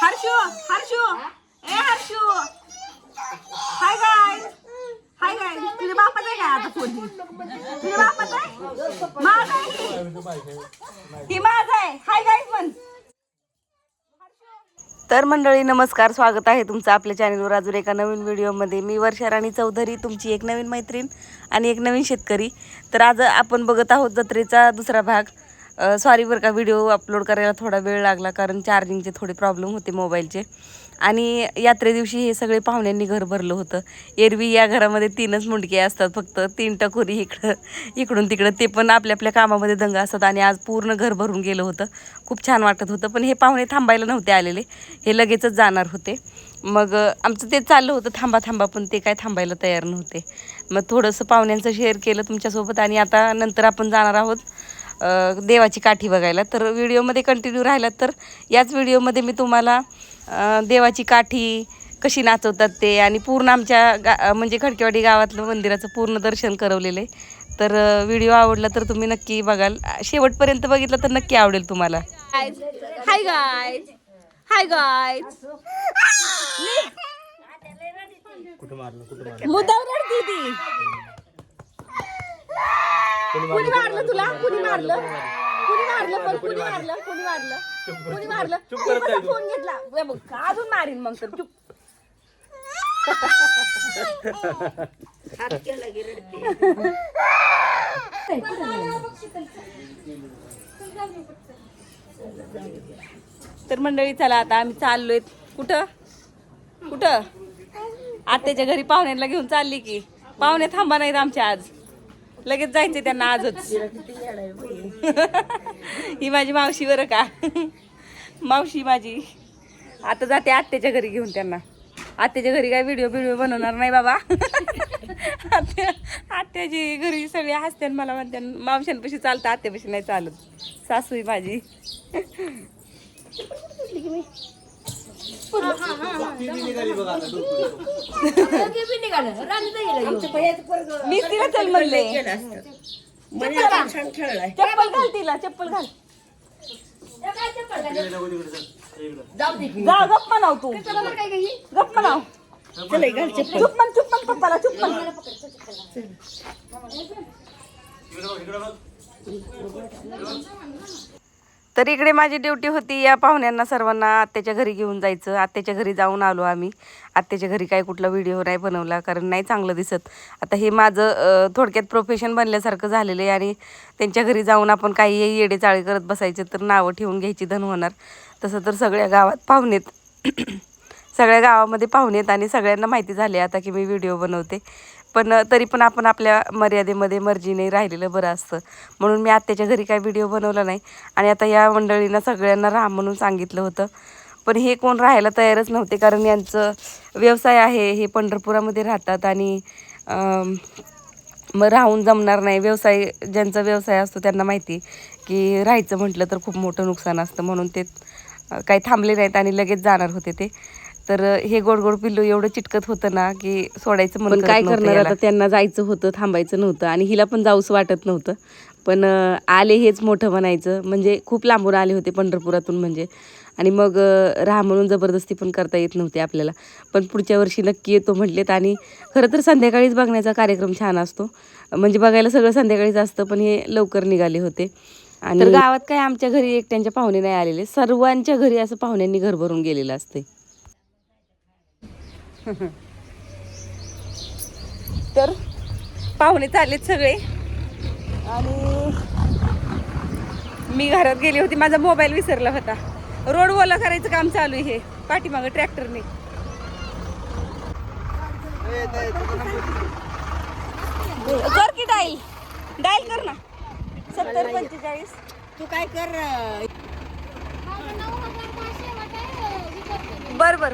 हर्षू हर्षू ए हर्षू हाय गाय हाय गाय तुझ्या बापाचा आहे काय आता फोन तुझ्या बापाचा आहे माझा आहे ही माझा आहे हाय गाय पण. तर मंडळी नमस्कार, स्वागत आहे तुमचं आपल्या चॅनलवर अजून एका नवीन व्हिडिओमध्ये. मी वर्षा राणी चौधरी, तुमची एक नवीन मैत्रीण आणि एक नवीन शेतकरी. तर आज आपण बघत आहोत जत्रेचा दुसरा भाग. सॉरी बरं का, व्हिडिओ अपलोड करायला थोडा वेळ लागला कारण चार्जिंगचे थोडे प्रॉब्लेम होते मोबाईलचे. आणि यात्रे दिवशी हे सगळे पाहुण्यांनी घर भरलं होतं. एरवी या घरामध्ये 3च मुंडके असतात, फक्त 3 टकोरी इकडून तिकडं, ते पण आपल्या आपल्या कामामध्ये दंग असतात. आणि आज पूर्ण घर भरून गेलं होतं, खूप छान वाटत होतं. पण हे पाहुणे थांबायला नव्हते आलेले, हे लगेचच जाणार होते. मग आमचं ते चाललं होतं थांबा थांबा, पण ते काय थांबायला तयार नव्हते. मग थोडंसं पाहुण्यांचं शेअर केलं तुमच्यासोबत. आणि आता नंतर आपण जाणार आहोत देवाची काठी बघायला. तर व्हिडिओमध्ये कंटिन्यू राहिलात तर याच व्हिडिओमध्ये मी तुम्हाला देवाची काठी कशी नाचवतात ते आणि पूर्ण आमच्या म्हणजे खडकेवाडी गावातलं मंदिराचं पूर्ण दर्शन करवलेलं आहे. तर व्हिडिओ आवडला तर तुम्ही नक्की बघाल, शेवटपर्यंत बघितलं तर नक्की आवडेल तुम्हाला. हाय गाईज हाय गाईज मुद्दाम रडती ती. कुणी मारलं तुला? कुणी मारलं? कुणी मारलं? पण कुणी मारलं? कुणी मारलं? कुणी मारलं? फोन घेतला अजून मारीन मग. तर चुप. तर मंडळी चला आता आम्ही चाललोय. कुठं कुठं? आत्याच्या घरी पाहुण्यांना घेऊन चालली की. पाहुणे थांबा नाहीत आमच्या आज, लगेच जायचे त्यांना आजच. ही माझी मावशी बरं का, मावशी माझी. आता जाते आत्याच्या घरी घेऊन त्यांना. आत्याच्या घरी काय व्हिडिओ बनवणार नाही बाबा. आत्याची घरी सगळे हसते मला म्हणते मावशांपाशी चालतं, आत्यापाशी नाही चालत. सासू माझी. मी तिला चल म्हणले, चप्पल घाल तिला, चप्पल घाल. जा गप्प म्हणाव तू, गप्प म्हणाव. चुप म्हण पप्पाला, चुप म्हण. तर इकडे माझी ड्युटी होती या पाहुण्यांना सर्वांना आत्याच्या घरी घेऊन जायचं. आत्याच्या घरी जाऊन आलो आम्ही. आत्याच्या घरी काय कुठला व्हिडिओ नाही बनवला कारण नाही चांगलं दिसत. आता हे माझं थोडक्यात प्रोफेशन बनल्यासारखं झालेलं आहे. आणि त्यांच्या घरी जाऊन आपण काही येडे चाळे करत बसायचे तर नावं ठेवून घ्यायची धन होणार. तसं तर सगळ्या गावात पाहुणेत. सगळ्या गावामध्ये पाहुणेत आणि सगळ्यांना माहिती झाली आता की मी व्हिडिओ बनवते. पण तरी पण आपण आपल्या मर्यादेमध्ये मर्जीने राहिलेलं बरं असतं. म्हणून मी आत्याच्या घरी काय व्हिडिओ बनवला नाही. आणि आता या मंडळींना सगळ्यांना राहा म्हणून सांगितलं होतं, पण हे कोण राहायला तयारच नव्हते. कारण यांचं व्यवसाय आहे, हे पंढरपुरामध्ये राहतात आणि मग राहून जमणार नाही. ज्यांचा व्यवसाय असतो त्यांना माहिती की राहायचं म्हटलं तर खूप मोठं नुकसान असतं. म्हणून ते काही थांबले नाहीत आणि लगेच जाणार होते ते. तर हे गोड पिल्लू एवढं चिटकत होतं ना की सोडायचं म्हणून काय करणार. आता त्यांना जायचं होतं, थांबायचं नव्हतं. आणि हिला पण जाऊच वाटत नव्हतं, पण आले हेच मोठं म्हणायचं. म्हणजे खूप लांबून आले होते पंढरपुरातून म्हणजे. आणि मग राहा म्हणून जबरदस्ती पण करता येत नव्हती आपल्याला. पण पुढच्या वर्षी नक्की येतो म्हटलेत. आणि खरं तर संध्याकाळीच बघण्याचा कार्यक्रम छान असतो, म्हणजे बघायला सगळं संध्याकाळीच असतं. पण हे लवकर निघाले होते. आणि तर गावात काय आमच्या घरी एकट्यांच्या पाहुणे नाही आलेले, सर्वांच्या घरी असं पाहुण्यांनी घर भरून गेलेलं असते. तर पाहुणे चाललेत सगळे आणि मी घरात गेली होती. माझा मोबाईल विसरला होता. रोड ओला करायचं काम चालू आहे हे पाठीमागं ट्रॅक्टरने. कर की डाईल कर ना. 7045. तू काय कर. बर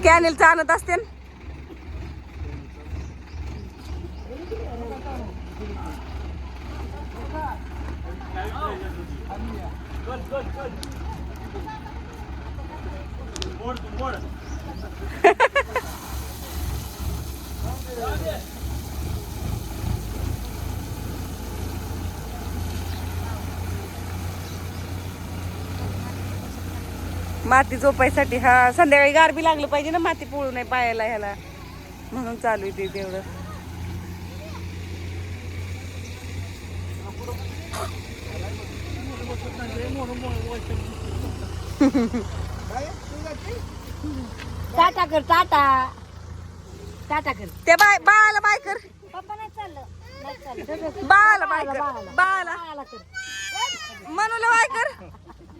कॅनेल आणत असते. माती झोपायसाठी. हा, संध्याकाळी गारबी लागलं पाहिजे ना, माती पोळू नये पायाला ह्याला, म्हणून चालू आहे ते तेवढं. टाटा कर, टाटा टाटा कर. ते बाळाला बाय कर, पप्पा नाही चाललं, नाही चाललं. बाळाला बाय कर, बाळाला बाळाला कर. मनूला बाय कर.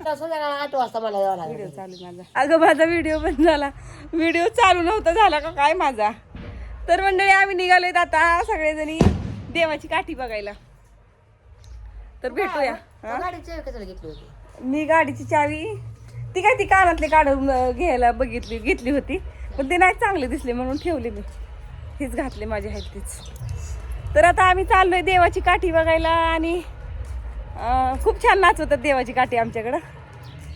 संध्याकाळी 8 वाजता मला यावं लागेल. व्हिडिओ चालू माझा. अगं माझा व्हिडिओ बंद झाला, व्हिडिओ चालू नव्हता झाला का काय माझा. तर मंडळी आम्ही निघालोय आता सगळेजणी देवाची काठी बघायला. तर भेटूया. गाडीची कशाला घेतली होती? मी गाडीची चावी ती काय ती कानातले काढून घ्यायला घेतली होती, पण ते नाही चांगले दिसले म्हणून ठेवले मी. हेच घातले माझे आहेत तेच. तर आता आम्ही चाललोय देवाची काठी बघायला आणि खूप छान नाचवतात देवाची काठी आमच्याकडं.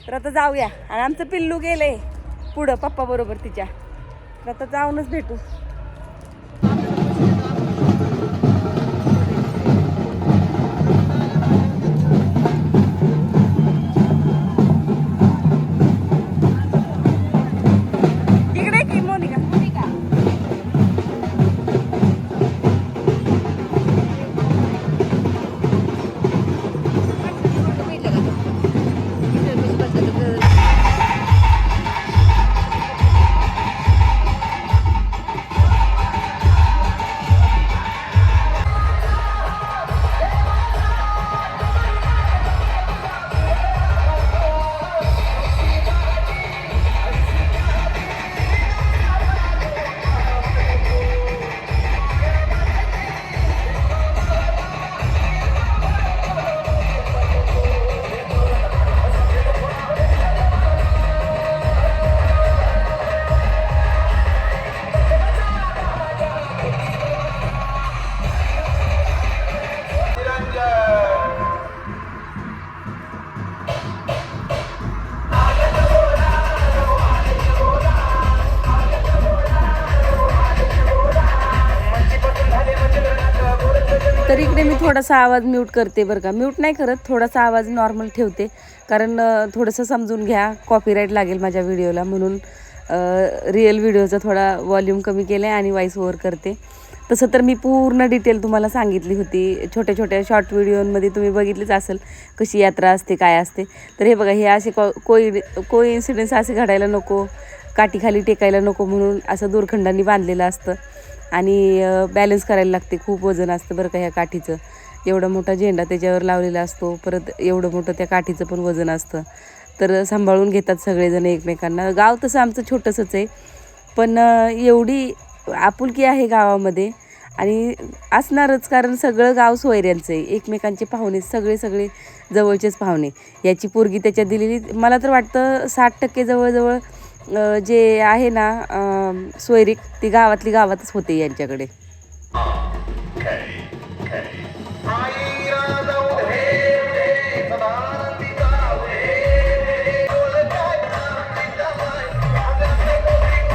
तर आता जाऊया. आणि आमचं पिल्लू गेलंय पुढं पप्पा बरोबर तिच्या. तर आता जाऊनच भेटू. इकडे की मोनिका. तर इकडे मी थोडासा आवाज म्यूट करते बरं का. म्यूट नाही करत, थोडासा आवाज नॉर्मल ठेवते, कारण थोडंसं समजून घ्या, कॉपीराईट लागेल माझ्या व्हिडिओला, म्हणून रिअल व्हिडिओचा थोडा वॉल्यूम कमी केला आहे आणि व्हॉइस ओव्हर करते. तसं तर मी पूर्ण डिटेल तुम्हाला सांगितली होती, छोट्या छोट्या शॉर्ट व्हिडिओमध्ये तुम्ही बघितलीच असेल कशी यात्रा असते काय असते. तर हे बघा, हे असे कोइन्सिडन्स असे घडायला नको, काठीखाली टेकायला नको म्हणून असं दोरखंडांनी बांधलेलं असतं. आणि बॅलन्स करायला लागते, खूप वजन असतं बरं का ह्या काठीचं. एवढा मोठा झेंडा त्याच्यावर लावलेला असतो, परत एवढं मोठं त्या काठीचं पण वजन असतं. तर सांभाळून घेतात सगळेजण एकमेकांना. गाव तसं आमचं छोटंसंच आहे, पण एवढी आपुलकी आहे गावामध्ये आणि असणारच, कारण सगळं गाव सोयऱ्यांचं आहे, एकमेकांचे पाहुणे, सगळे जवळचेच पाहुणे. याची पोरगी त्याच्यात दिलेली, मला तर वाटतं 60% जवळजवळ जे आहे ना सोयरीक, ती गावातच होते यांच्याकडे.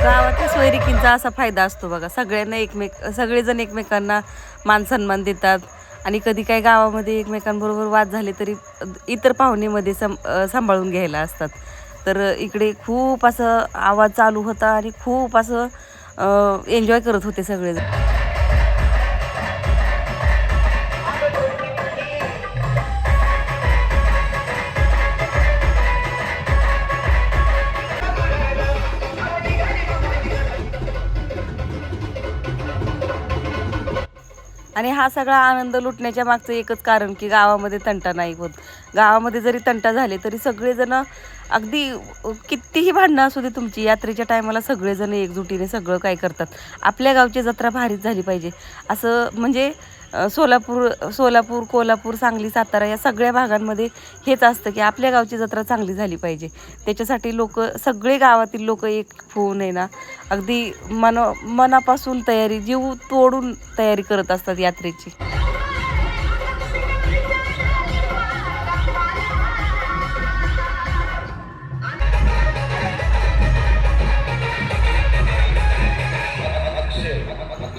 गावातल्या सोयरिकींचा असा फायदा असतो बघा, सगळ्यांना सगळेजण एकमेकांना मान सन्मान देतात. आणि कधी काय गावामध्ये एकमेकांबरोबर वाद झाले तरी इतर पाहुणेमध्ये सांभाळून घ्यायला असतात. तर इकडे खूप असं आवाज चालू होता आणि खूप असं एन्जॉय करत होते सगळेजण. आणि हा सगळा आनंद लुटण्याच्या मागचं एकच कारण की गावामध्ये तंटा नाही होत. गावामध्ये जरी तंटा झाले तरी सगळेजण अगदी कितीही भांडणं असू दे तुमची, यात्रेच्या टायमाला सगळेजण एकजुटीने सगळं काय करतात. आपल्या गावची जत्रा भारीच झाली पाहिजे असं, म्हणजे सोलापूर, कोल्हापूर, सांगली, सातारा या सगळ्या भागांमध्ये हेच असतं की आपल्या गावची जत्रा चांगली झाली पाहिजे. त्याच्यासाठी सगळे गावातील लोक एक होऊन आहे ना, अगदी मनापासून तयारी, जीव तोडून तयारी करत असतात यात्रेची.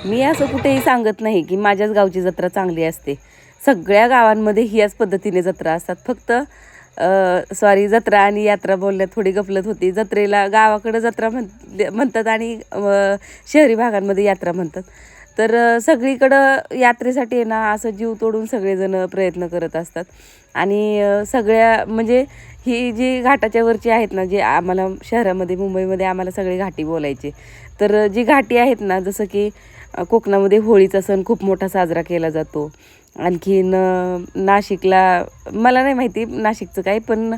मी असं कुठेही सांगत नाही की माझ्याच गावची जत्रा चांगली असते. सगळ्या गावांमध्ये ह्याच पद्धतीने जत्रा असतात. फक्त सॉरी जत्रा आणि यात्रा बोलण्यात थोडी गफलत होती. जत्रेला गावाकडं जत्रा म्हणतात आणि शहरी भागांमध्ये यात्रा म्हणतात. तर सगळीकडं यात्रेसाठी आहे ना असं जीव तोडून सगळेजण प्रयत्न करत असतात. आणि सगळ्या म्हणजे ही जी घाटाच्या वरची आहेत ना, जे आम्हाला शहरामध्ये मुंबईमध्ये आम्हाला सगळे घाटी बोलायचे. तर जी घाटी आहेत ना, जसं की कोकणामध्ये होळीचा सण खूप मोठा साजरा केला जातो. आणखीन नाशिकला मला नाही माहिती नाशिकचं काय, पण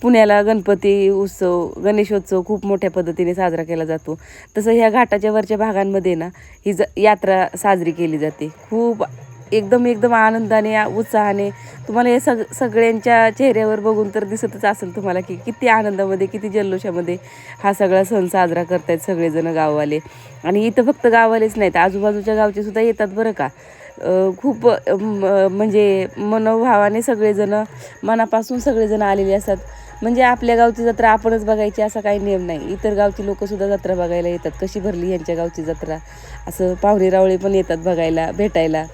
पुण्याला गणपती उत्सव गणेशोत्सव खूप मोठ्या पद्धतीने साजरा केला जातो. तसं ह्या घाटाच्या वरच्या भागांमध्ये ना ही यात्रा साजरी केली जाते. खूप एकदम आनंदाने उत्साहाने. तुम्हाला हे सगळ्यांच्या चेहऱ्यावर बघून तर दिसतच असेल तुम्हाला की किती आनंदामध्ये किती जल्लोषामध्ये हा सगळा सण साजरा करतायत सगळेजण गाववाले. आणि इथं फक्त गाववालेच नाहीत, आजूबाजूच्या गावचे सुद्धा येतात बरं का. खूप म्हणजे मनोभावाने सगळेजण मनापासून सगळेजण आलेले असतात. म्हणजे आपल्या गावची जत्रा आपणच बघायची असा काही नियम नाही. इतर गावची लोकंसुद्धा जत्रा बघायला येतात. कशी भरली यांच्या गावची जत्रा, असं पाहुणे रावळे पण येतात बघायला, भेटायला,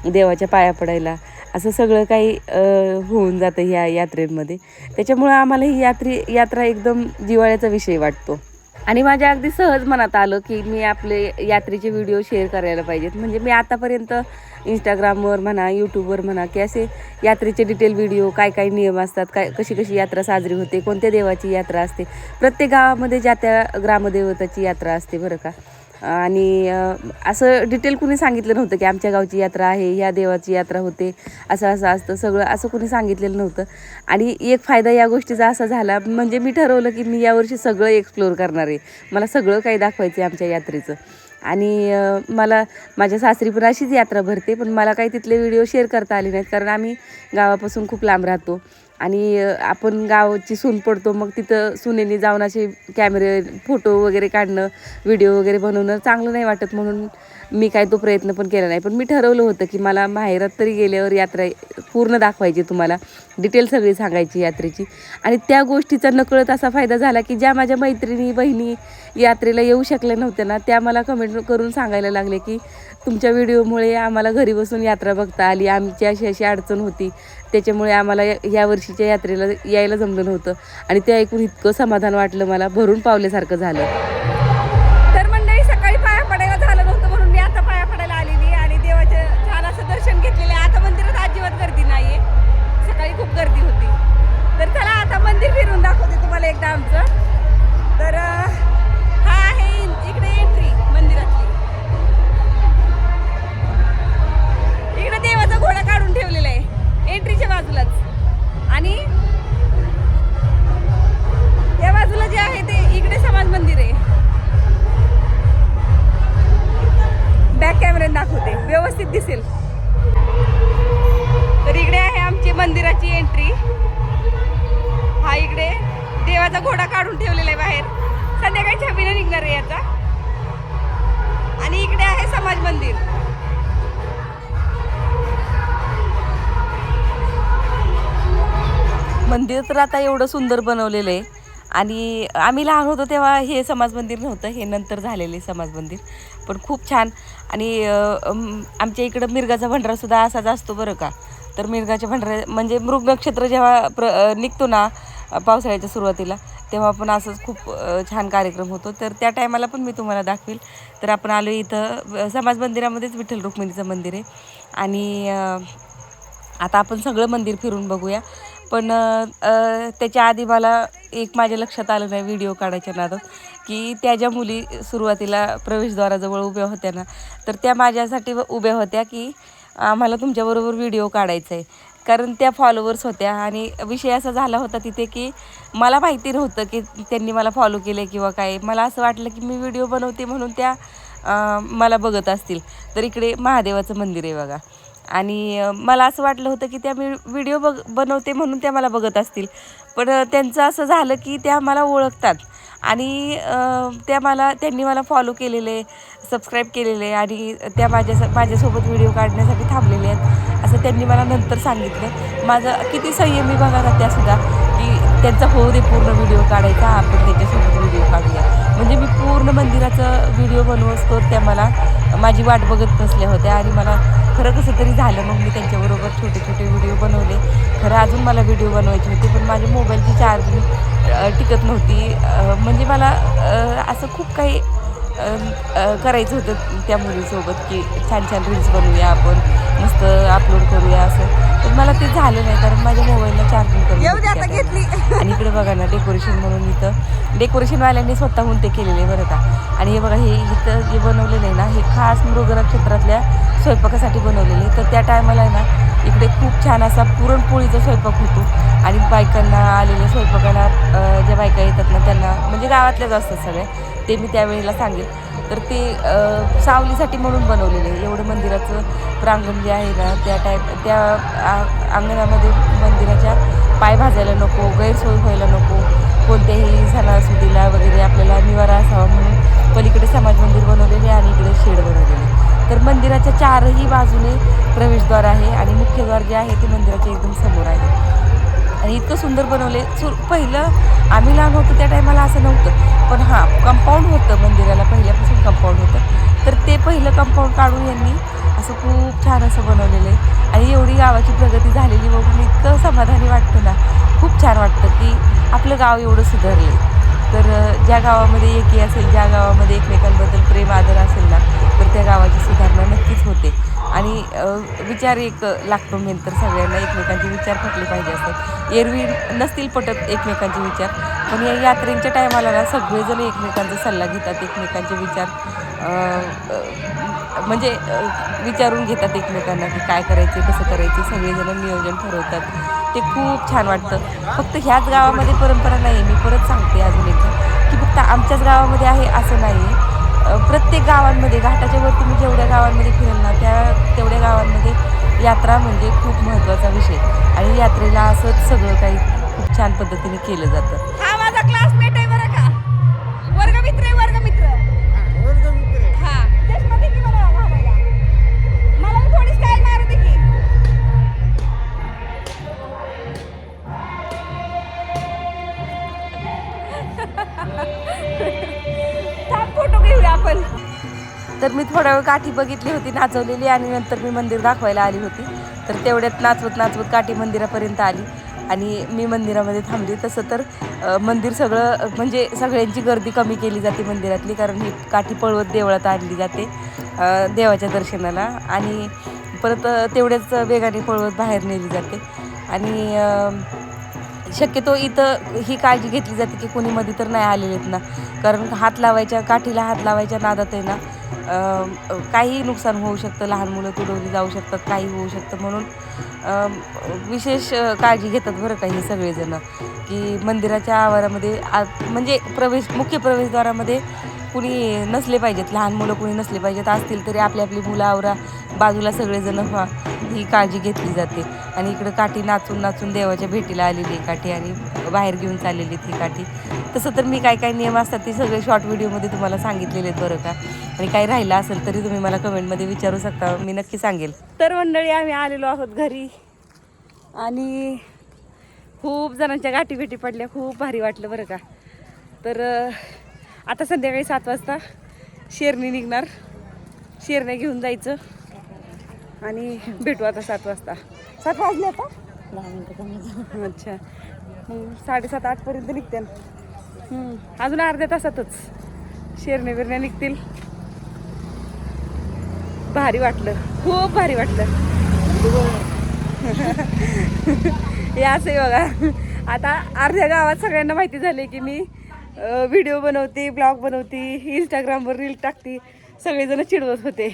देवाच्या पाया पडायला. असं सगळं काही होऊन जातं ह्या यात्रेमध्ये. त्याच्यामुळं आम्हाला ही यात्रा एकदम जिव्हाळ्याचा विषय वाटतो. आणि माझ्या अगदी सहज मनात आलं की मी आपले यात्रेचे व्हिडिओ शेअर करायला पाहिजेत. म्हणजे मी आतापर्यंत इंस्टाग्रामवर म्हणा, यूट्यूबवर म्हणा, की असे यात्रेचे डिटेल व्हिडिओ, काय नियम असतात, कशी यात्रा साजरी होते, कोणत्या देवाची यात्रा असते. प्रत्येक गावामध्ये ज्या त्या ग्रामदेवताची यात्रा असते बरं का. आणि असं डिटेल कुणी सांगितलं नव्हतं की आमच्या गावची यात्रा आहे, ह्या देवाची यात्रा होते, असं असतं सगळं, असं कुणी सांगितलेलं नव्हतं. आणि एक फायदा या गोष्टीचा असा झाला, म्हणजे मी ठरवलं की मी यावर्षी सगळं एक्सप्लोअर करणार आहे. मला सगळं काही दाखवायचं आहे आमच्या यात्रेचं. आणि मला माझ्या सासरी पण अशीच यात्रा भरते, पण मला काही तिथले व्हिडिओ शेअर करता आले नाहीत, कारण आम्ही गावापासून खूप लांब राहतो. आणि आपण गावाची सून पडतो, मग तिथं सुनेने जाऊन असे कॅमेरे फोटो वगैरे काढणं, व्हिडिओ वगैरे बनवणं चांगलं नाही वाटत, म्हणून मी काय तो प्रयत्न पण केला नाही. पण मी ठरवलं होतं की मला माहेरात तरी गेल्यावर यात्रा पूर्ण दाखवायची, तुम्हाला डिटेल सगळी सांगायची यात्रेची. आणि त्या गोष्टीचा नकळत असा फायदा झाला की ज्या माझ्या मैत्रिणी बहिणी यात्रेला येऊ शकल्या नव्हत्या ना, त्या मला कमेंट करून सांगायला लागले की तुमच्या व्हिडिओमुळे आम्हाला घरी बसून यात्रा बघता आली, आमची अशी अडचण होती, त्याच्यामुळे आम्हाला या वर्षीच्या यात्रेला यायला जमलं नव्हतं. आणि ते ऐकून इतकं समाधान वाटलं, मला भरून पावल्यासारखं झालं. तर मंडळी, सकाळी पाया पडायला झालं नव्हतं म्हणून मी आता पाया पडायला आलेली आणि देवाचं छान असं दर्शन घेतलेलं आहे. आता मंदिरात अजिबात गर्दी नाही आहे, सकाळी खूप गर्दी होती. तर चला आता मंदिर फिरून दाखवते तुम्हाला एकदा आमचं. तर हा आहे इकडे एंट्री मंदिरातली. इकडे देवाचा घोडा काढून ठेवलेला आहे एंट्रीच्या बाजूलाच. आणि या बाजूला जे आहे ते इकडे समाज मंदिर आहे. बॅक कॅमेऱ्याने दाखवते, व्यवस्थित दिसेल. तर इकडे आहे आमची मंदिराची एंट्री. हा इकडे देवाचा घोडा काढून ठेवलेला आहे बाहेर, संध्याकाळी छबिना निघणार आहे याचा. आणि इकडे आहे समाज मंदिर. मंदिर तर आता एवढं सुंदर बनवलेलं आहे. आणि आम्ही लहान होतो तेव्हा हे समाज मंदिर नव्हतं, हे नंतर झालेले समाज मंदिर, पण खूप छान. आणि आमच्या इकडं मिरगाचा भंडारासुद्धा असाच असतो बरं का. तर मिरगाच्या भंडारा म्हणजे मृग नक्षत्र जेव्हा निघतो ना पावसाळ्याच्या सुरुवातीला, तेव्हा पण असंच खूप छान कार्यक्रम होतो. तर त्या टायमाला पण मी तुम्हाला दाखवेल. तर आपण आलो इथं समाज मंदिरामध्येच विठ्ठल रुक्मिणीचं मंदिर आहे. आणि आता आपण सगळं मंदिर फिरून बघूया. पण त्याच्या आधी मला एक माझ्या लक्षात आलं नाही व्हिडिओ काढायच्या नादात, की त्या ज्या मुली सुरुवातीला प्रवेशद्वाराजवळ उभ्या होत्या ना, तर त्या माझ्यासाठी उभ्या होत्या की आम्हाला तुमच्याबरोबर व्हिडिओ काढायचा आहे. कारण त्या फॉलोवर्स होत्या. आणि विषय असा झाला होता तिथे की मला माहिती नव्हतं की त्यांनी मला फॉलो केलं किंवा काय. मला असं वाटलं की मी व्हिडिओ बनवते म्हणून त्या मला बघत असतील. तर इकडे महादेवाचं मंदिर आहे बघा. आणि मला असं वाटलं होतं की त्या मी व्हिडिओ बनवते म्हणून त्या मला बघत असतील. पण त्यांचं असं झालं की त्या मला ओळखतात आणि त्यांनी मला फॉलो केलेले, सबस्क्राईब केलेले आणि त्या माझ्यासोबत व्हिडिओ काढण्यासाठी थांबलेले आहेत असं त्यांनी मला नंतर सांगितलं. माझं किती संयमी बघा ना त्यासुद्धा, की त्यांचा होऊ दे पूर्ण व्हिडिओ काढायचा, आपण त्याच्यासोबत व्हिडिओ काढूया. म्हणजे मी पूर्ण मंदिराचं व्हिडिओ बनवतो त्या मला माझी वाट बघत बसल्या होत्या आणि मला खरं कसं तरी झालं. मग मी त्यांच्याबरोबर छोटे छोटे व्हिडिओ बनवले. खरं अजून मला व्हिडिओ बनवायचे होते, पण माझ्या मोबाईलची चार्जिंग टिकत नव्हती. म्हणजे मला असं खूप काही करायचं होतं त्या मुलीसोबत, की छान छान रील्स बनवूया आपण, मस्त अपलोड करूया असं. पण मला ते झालं नाही, कारण माझ्या मोबाईलला चार्जिंग कमी होती त्या टायमाला. आणि इकडे बघा ना, डेकोरेशन म्हणून इथं डेकोरेशनवाल्यांनी स्वतःहून ते केलेले बरं का. आणि हे बघा, हे इथं जे बनवलेलं आहे ना, हे खास मृग नक्षत्रातल्या स्वयंपाकासाठी बनवलेले. तर त्या टायमाला आहे ना, इकडे खूप छान असा पुरणपोळीचा स्वयंपाक होतो. आणि बायकांना आलेल्या स्वयंपाकाला ज्या बायका येतात ना, त्यांना म्हणजे गावातल्याच असतात सगळ्या, ते मी त्यावेळेला सांगेल. तर ते सावलीसाठी म्हणून बनवलेले. एवढं मंदिराचं प्रांगण जे आहे ना, त्या अंगणामध्ये मंदिराच्या पाय भाजायला नको, गैरसोय व्हायला नको, कोणत्याही सणासुदीला वगैरे आपल्याला निवारा असावा म्हणून पलीकडे समाज मंदिर बनवलेले आणि इकडे शेड बनवलेले. तर मंदिराच्या चारही बाजूने प्रवेशद्वार आहे आणि मुख्यद्वार जे आहे ते मंदिराच्या एकदम समोर आहे. आणि इतकं सुंदर बनवले. पहिलं आम्ही लहान होतो त्या टायमाला असं नव्हतं, पण हां, कंपाऊंड होतं मंदिराला, पहिल्यापासून कंपाऊंड होतं. तर ते पहिलं कंपाऊंड काढून यांनी असं खूप छान असं बनवलेलं आहे. आणि एवढी गावाची प्रगती झालेली बघून इतकं समाधानी वाटतं ना, खूप छान वाटतं की आपलं गाव एवढं सुधारलं आहे. तर ज्या गावामध्ये एकी असेल, ज्या गावामध्ये एकमेकांबद्दल प्रेम आदर असेल ना, तर त्या गावाची सुधारणा नक्कीच होते. आणि विचार एक लागतो मेन तर सगळ्यांना, एकमेकांचे विचार पटले पाहिजे असतात. एरवी नसतील पटत एकमेकांचे विचार, पण या यात्रेच्या टायमाला ना सगळेजण एकमेकांचा सल्ला घेतात, एकमेकांचे विचार म्हणजे विचारून घेतात एकमेकांना की काय करायचे, कसं करायचे, सगळेजण नियोजन ठरवतात. ते खूप छान वाटतं. फक्त ह्याच गावामध्ये परंपरा नाही आहे, मी परत सांगते अजून एकदा, की फक्त आमच्याच गावामध्ये आहे असं नाही आहे. प्रत्येक गावांमध्ये, घाटाच्या वर तुम्ही जेवढ्या गावांमध्ये फिराल ना, तेवढ्या गावांमध्ये यात्रा म्हणजे खूप महत्त्वाचा विषय. आणि यात्रेला असंच सगळं काही खूप छान पद्धतीने केलं जातं. हा माझा क्लासमेट आहे बरं का, वर्गमित्र आहे, वर्गमित्र. हा, चष्मा दे की मला घालायला. मला भी थोडी स्टाईल मारू दे की. थांब, फोटो घेऊया आपण. तर मी थोडा वेळ काठी बघितली होती नाचवलेली, आणि नंतर मी मंदिर दाखवायला आली होती. तर तेवढ्यात नाचवत नाचवत काठी मंदिरापर्यंत आली आणि मी मंदिरामध्ये थांबली. तसं तर मंदिर सगळं म्हणजे सगळ्यांची गर्दी कमी केली जाते मंदिरातली, कारण ही काठी पळवत देवळात आणली जाते देवाच्या दर्शनाला, आणि परत तेवढ्याच वेगाने पळवत बाहेर नेली जाते. आणि शक्यतो इथं ही काळजी घेतली जाते की कोणी मध्ये तर नाही आलेलेत ना, कारण हात लावायच्या, काठीला हात लावायच्या नादात आहे ना काहीही नुकसान होऊ शकतं, लहान मुलं तुडवली जाऊ शकतात, काही होऊ शकतं. म्हणून विशेष काळजी घेतात बरं का हे सगळेजण, की मंदिराच्या आवारामध्ये म्हणजे मुख्य प्रवेशद्वारामध्ये कुणी नसले पाहिजेत, लहान मुलं कुणी नसले पाहिजेत. असतील तरी आपली आपली मुलं आवरा, बाजूला सगळेजण व्हा, ही काळजी घेतली जाते. आणि इकडं काठी नाचून नाचून देवाच्या भेटीला आलेली आहे काठी, आणि बाहेर घेऊन चाललेली ती काठी. तसं तर मी काय नियम असतात ते सगळे शॉर्ट व्हिडिओमध्ये तुम्हाला सांगितलेले आहेत बरं का. आणि काही राहिलं असेल तरी तुम्ही मला कमेंटमध्ये विचारू शकता, मी नक्की सांगेल. तर मंडळी, आम्ही आलेलो आहोत घरी, आणि खूप जणांच्या गाठी भेटी पडल्या, खूप भारी वाटलं बरं का. तर आता संध्याकाळी 7 वाजता शेरणी निघणार, शेरण्या घेऊन जायचं, आणि भेटू आता 7 वाजता. 7 वाजले आता, 10 मिनिटं कमी. अच्छा, मग 7:30-8 पर्यंत निघते. अजून अर्ध्या तासातच शेरण्या बिरण्या निघतील. भारी वाटलं, खूप भारी वाटलं. हे असं आहे बघा, आता अर्ध्या गावात सगळ्यांना माहिती झाले की मी व्हिडिओ बनवते, ब्लॉग बनवते, इंस्टाग्रामवर रील टाकते. सगळेजण चिडवत होते,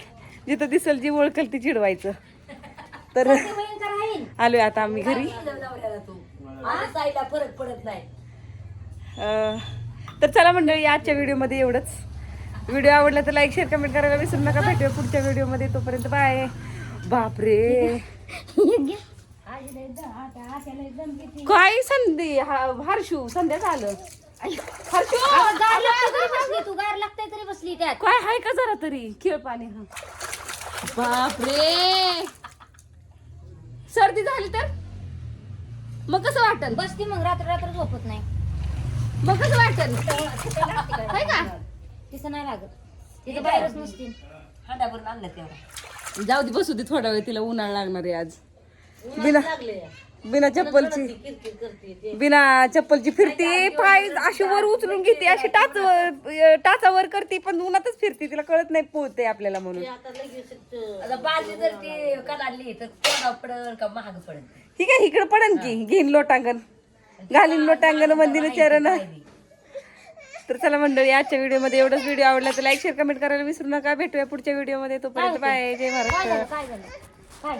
जिथं दिसल जी ओळखल ती चिडवायचं. तर आलोय आता आम्ही घरी. फरक पडत नाही. तर चला मंडळी, आजच्या व्हिडिओमध्ये एवढंच. व्हिडिओ आवडला तर लाईक, शेअर, कमेंट करायला विसरू नका. भेटूया पुढच्या व्हिडिओमध्ये, तोपर्यंत बाय. बापरे, काय संधी हर्षू, संध्याच आलं. हर्षू, तू गार लागताय तरी बसली त्यात. काय हाय का जरा तरी खेळ पाणी. बापरे, सर्दी झाली तर मग कसं वाटल? बसती मग रात्र रात्र झोपत नाही. मग कसं वाटल? काय का तिचं नाही लागत, तिथं बाहेरच नसतील. हांडा भरून आणलं तेवढा. जाऊ दे बसू दे थोडा वेळ तिला उन्हाळा लागणार आहे आज बिना चप्पलची फिरते पाय अशी वर उचलून घेते अशी टाचावर करते पण उन्हातच फिरते तिला कळत नाही पोहते आपल्याला म्हणून आता बाजी जर ती काढली तर कोणा पडल का महाग पडेल. ठीक आहे इकडे पडन की घेईन लोटांगण घालीन लोटांगण मंदिर चरण. तर चला मंडळी आजच्या व्हिडिओमध्ये एवढाच. व्हिडिओ आवडला तर लाईक शेअर कमेंट करायला विसरू नका. भेटूया पुढच्या व्हिडिओमध्ये. तोपर्यंत बाय. जय महाराष्ट्र. काय झालं काय